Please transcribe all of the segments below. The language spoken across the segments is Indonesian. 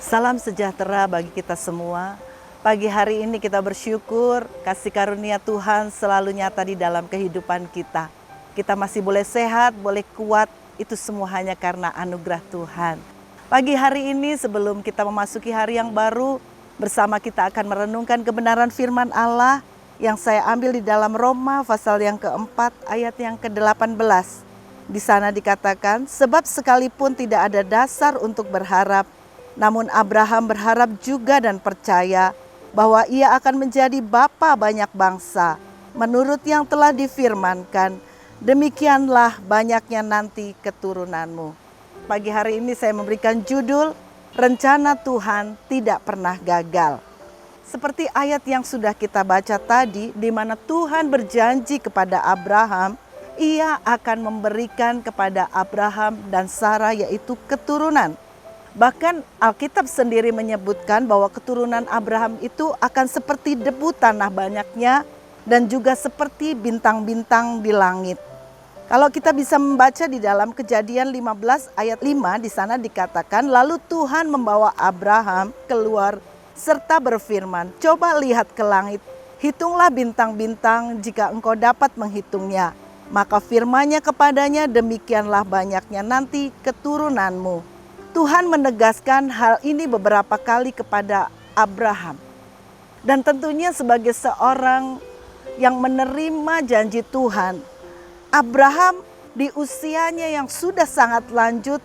Salam sejahtera bagi kita semua. Pagi hari ini kita bersyukur kasih karunia Tuhan selalu nyata di dalam kehidupan kita. Kita masih boleh sehat, boleh kuat, itu semua hanya karena anugerah Tuhan. Pagi hari ini sebelum kita memasuki hari yang baru, bersama kita akan merenungkan kebenaran firman Allah yang saya ambil di dalam Roma pasal yang keempat ayat yang ke-18. Di sana dikatakan, sebab sekalipun tidak ada dasar untuk berharap, namun Abraham berharap juga dan percaya bahwa ia akan menjadi bapa banyak bangsa. Menurut yang telah difirmankan, demikianlah banyaknya nanti keturunanmu. Pagi hari ini saya memberikan judul, Rencana Tuhan Tidak Pernah Gagal. Seperti ayat yang sudah kita baca tadi, di mana Tuhan berjanji kepada Abraham, ia akan memberikan kepada Abraham dan Sarah yaitu keturunan. Bahkan Alkitab sendiri menyebutkan bahwa keturunan Abraham itu akan seperti debu tanah banyaknya dan juga seperti bintang-bintang di langit. Kalau kita bisa membaca di dalam Kejadian 15 ayat 5, di sana dikatakan, lalu Tuhan membawa Abraham keluar serta berfirman, coba lihat ke langit, hitunglah bintang-bintang jika engkau dapat menghitungnya. Maka firman-Nya kepadanya, demikianlah banyaknya nanti keturunanmu. Tuhan menegaskan hal ini beberapa kali kepada Abraham. Dan tentunya sebagai seorang yang menerima janji Tuhan, Abraham di usianya yang sudah sangat lanjut,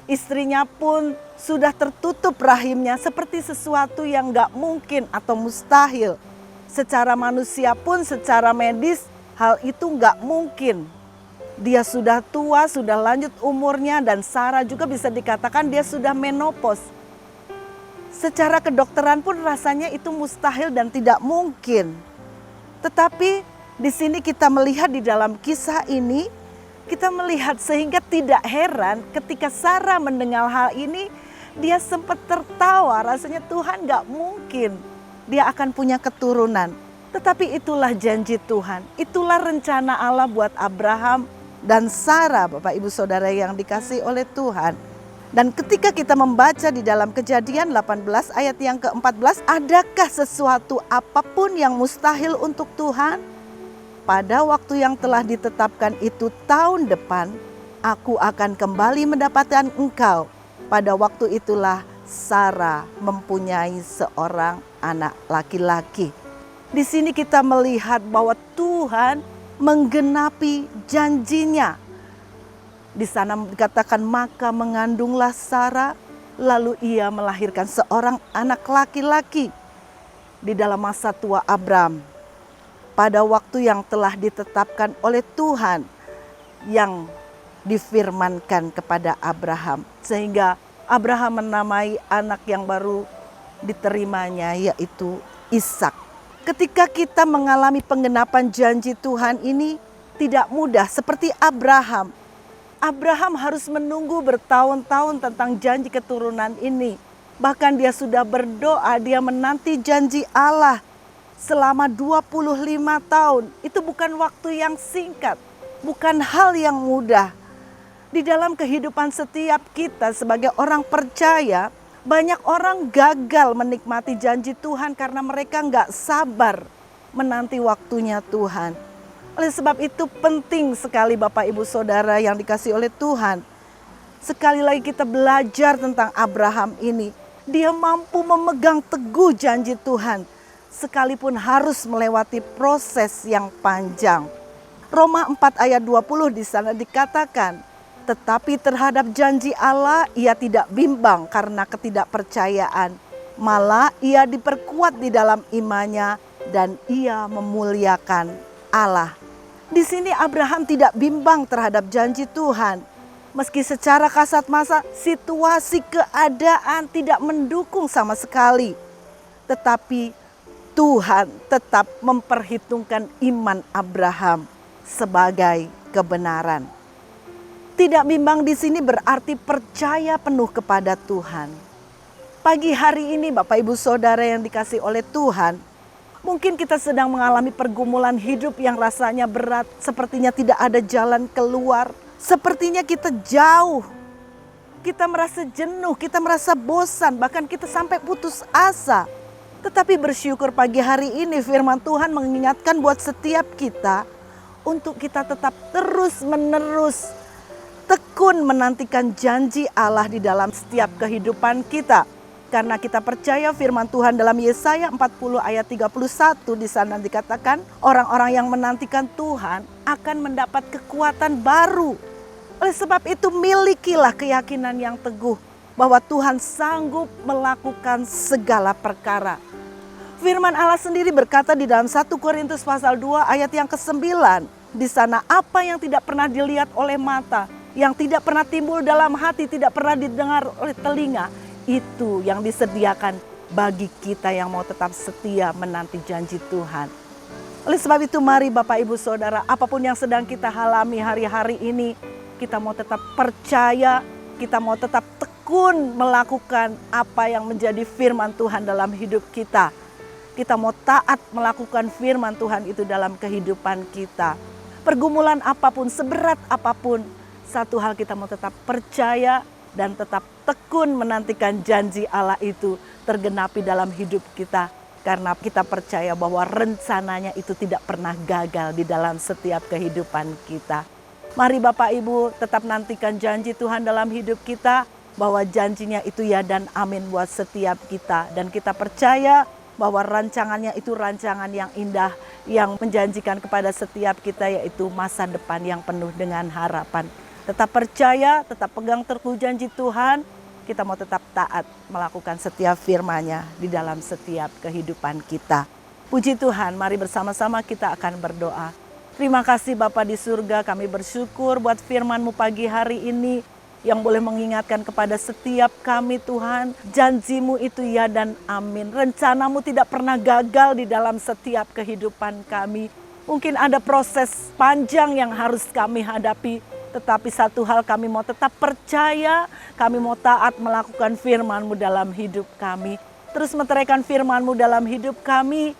istrinya pun sudah tertutup rahimnya seperti sesuatu yang gak mungkin atau mustahil. Secara manusia pun, secara medis, hal itu gak mungkin. Dia sudah tua, sudah lanjut umurnya, dan Sarah juga bisa dikatakan dia sudah menopause. Secara kedokteran pun rasanya itu mustahil dan tidak mungkin. Tetapi di sini kita melihat di dalam kisah ini, kita melihat sehingga tidak heran ketika Sarah mendengar hal ini, dia sempat tertawa, rasanya Tuhan gak mungkin dia akan punya keturunan. Tetapi itulah janji Tuhan, itulah rencana Allah buat Abraham dan Sarah, Bapak Ibu Saudara yang dikasihi oleh Tuhan. Dan ketika kita membaca di dalam Kejadian 18 ayat yang ke-14, adakah sesuatu apapun yang mustahil untuk Tuhan? Pada waktu yang telah ditetapkan itu tahun depan, aku akan kembali mendapatkan engkau. Pada waktu itulah Sarah mempunyai seorang anak laki-laki. Di sini kita melihat bahwa Tuhan menggenapi janjinya. Di sana dikatakan maka mengandunglah Sarah, lalu ia melahirkan seorang anak laki-laki di dalam masa tua Abram. Pada waktu yang telah ditetapkan oleh Tuhan yang difirmankan kepada Abraham. Sehingga Abraham menamai anak yang baru diterimanya yaitu Ishak. Ketika kita mengalami penggenapan janji Tuhan ini tidak mudah seperti Abraham. Abraham harus menunggu bertahun-tahun tentang janji keturunan ini. Bahkan dia sudah berdoa, dia menanti janji Allah selama 25 tahun. Itu bukan waktu yang singkat, bukan hal yang mudah. Di dalam kehidupan setiap kita sebagai orang percaya, banyak orang gagal menikmati janji Tuhan karena mereka nggak sabar menanti waktunya Tuhan. Oleh sebab itu penting sekali Bapak Ibu Saudara yang dikasihi oleh Tuhan. Sekali lagi kita belajar tentang Abraham ini. Dia mampu memegang teguh janji Tuhan sekalipun harus melewati proses yang panjang. Roma 4 ayat 20 di sana dikatakan, tetapi terhadap janji Allah ia tidak bimbang karena ketidakpercayaan. Malah ia diperkuat di dalam imannya dan ia memuliakan Allah. Di sini Abraham tidak bimbang terhadap janji Tuhan. Meski secara kasat mata situasi keadaan tidak mendukung sama sekali. Tetapi Tuhan tetap memperhitungkan iman Abraham sebagai kebenaran. Tidak bimbang di sini berarti percaya penuh kepada Tuhan. Pagi hari ini Bapak Ibu Saudara yang dikasihi oleh Tuhan, mungkin kita sedang mengalami pergumulan hidup yang rasanya berat, sepertinya tidak ada jalan keluar, sepertinya kita jauh Kita merasa jenuh, kita merasa bosan, bahkan kita sampai putus asa. Tetapi bersyukur pagi hari ini firman Tuhan mengingatkan buat setiap kita untuk kita tetap terus-menerus tekun menantikan janji Allah di dalam setiap kehidupan kita. Karena kita percaya firman Tuhan dalam Yesaya 40 ayat 31 di sana dikatakan orang-orang yang menantikan Tuhan akan mendapat kekuatan baru. Oleh sebab itu milikilah keyakinan yang teguh bahwa Tuhan sanggup melakukan segala perkara. Firman Allah sendiri berkata di dalam 1 Korintus pasal 2 ayat yang ke-9. Di sana apa yang tidak pernah dilihat oleh mata, yang tidak pernah timbul dalam hati, tidak pernah didengar oleh telinga, itu yang disediakan bagi kita yang mau tetap setia menanti janji Tuhan. Oleh sebab itu mari Bapak Ibu Saudara, apapun yang sedang kita alami hari-hari ini, kita mau tetap percaya, kita mau tetap tekun melakukan apa yang menjadi firman Tuhan dalam hidup kita. Kita mau taat melakukan firman Tuhan itu dalam kehidupan kita. Pergumulan apapun, seberat apapun, satu hal kita mau tetap percaya dan tetap tekun menantikan janji Allah itu tergenapi dalam hidup kita. Karena kita percaya bahwa rencananya itu tidak pernah gagal di dalam setiap kehidupan kita. Mari Bapak Ibu tetap nantikan janji Tuhan dalam hidup kita. Bahwa janjinya itu ya dan amin buat setiap kita. Dan kita percaya bahwa rancangannya itu rancangan yang indah. Yang menjanjikan kepada setiap kita yaitu masa depan yang penuh dengan harapan. Tetap percaya, tetap pegang teguh janji Tuhan. Kita mau tetap taat melakukan setiap firman-Nya di dalam setiap kehidupan kita. Puji Tuhan, mari bersama-sama kita akan berdoa. Terima kasih Bapa di surga, kami bersyukur buat firman-Mu pagi hari ini yang boleh mengingatkan kepada setiap kami Tuhan. Janji-Mu itu ya dan amin. Rencana-Mu tidak pernah gagal di dalam setiap kehidupan kami. Mungkin ada proses panjang yang harus kami hadapi. Tetapi satu hal kami mau tetap percaya, kami mau taat melakukan firman-Mu dalam hidup kami. Terus meteraikan firman-Mu dalam hidup kami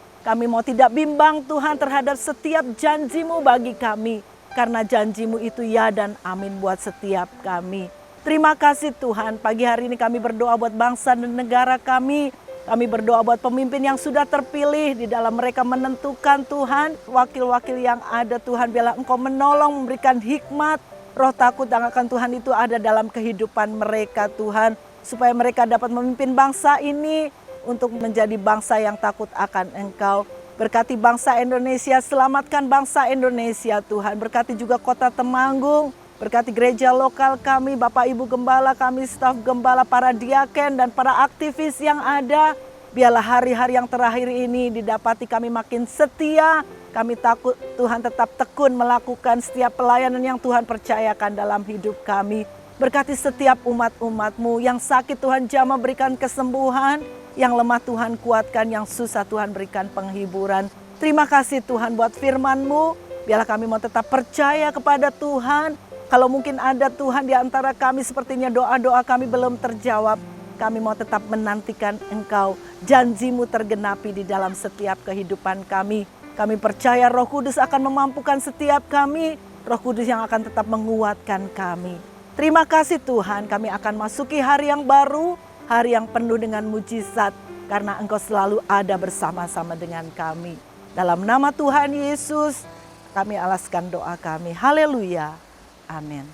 mau tidak bimbang Tuhan terhadap setiap janji-Mu bagi kami. Karena janji-Mu itu ya dan amin buat setiap kami. Terima kasih Tuhan, pagi hari ini kami berdoa buat bangsa dan negara kami. Kami berdoa buat pemimpin yang sudah terpilih di dalam mereka menentukan Tuhan. Wakil-wakil yang ada Tuhan, biarlah Engkau menolong memberikan hikmat. Roh takut akan Tuhan itu ada dalam kehidupan mereka Tuhan. Supaya mereka dapat memimpin bangsa ini untuk menjadi bangsa yang takut akan Engkau. Berkati bangsa Indonesia, selamatkan bangsa Indonesia Tuhan. Berkati juga kota Temanggung, berkati gereja lokal kami, Bapak Ibu Gembala kami, staf Gembala, para diaken dan para aktivis yang ada. Biarlah hari-hari yang terakhir ini didapati kami makin setia. Kami takut Tuhan tetap tekun melakukan setiap pelayanan yang Tuhan percayakan dalam hidup kami. Berkati setiap umat-umat-Mu yang sakit Tuhan jamah berikan kesembuhan. Yang lemah Tuhan kuatkan, yang susah Tuhan berikan penghiburan. Terima kasih Tuhan buat firman-Mu. Biarlah kami mau tetap percaya kepada Tuhan. Kalau mungkin ada Tuhan di antara kami sepertinya doa-doa kami belum terjawab. Kami mau tetap menantikan Engkau. Janji-Mu tergenapi di dalam setiap kehidupan kami. Kami percaya Roh Kudus akan memampukan setiap kami. Roh Kudus yang akan tetap menguatkan kami. Terima kasih Tuhan, kami akan masuki hari yang baru. Hari yang penuh dengan mujizat. Karena Engkau selalu ada bersama-sama dengan kami. Dalam nama Tuhan Yesus, kami alaskan doa kami. Haleluya. Amin.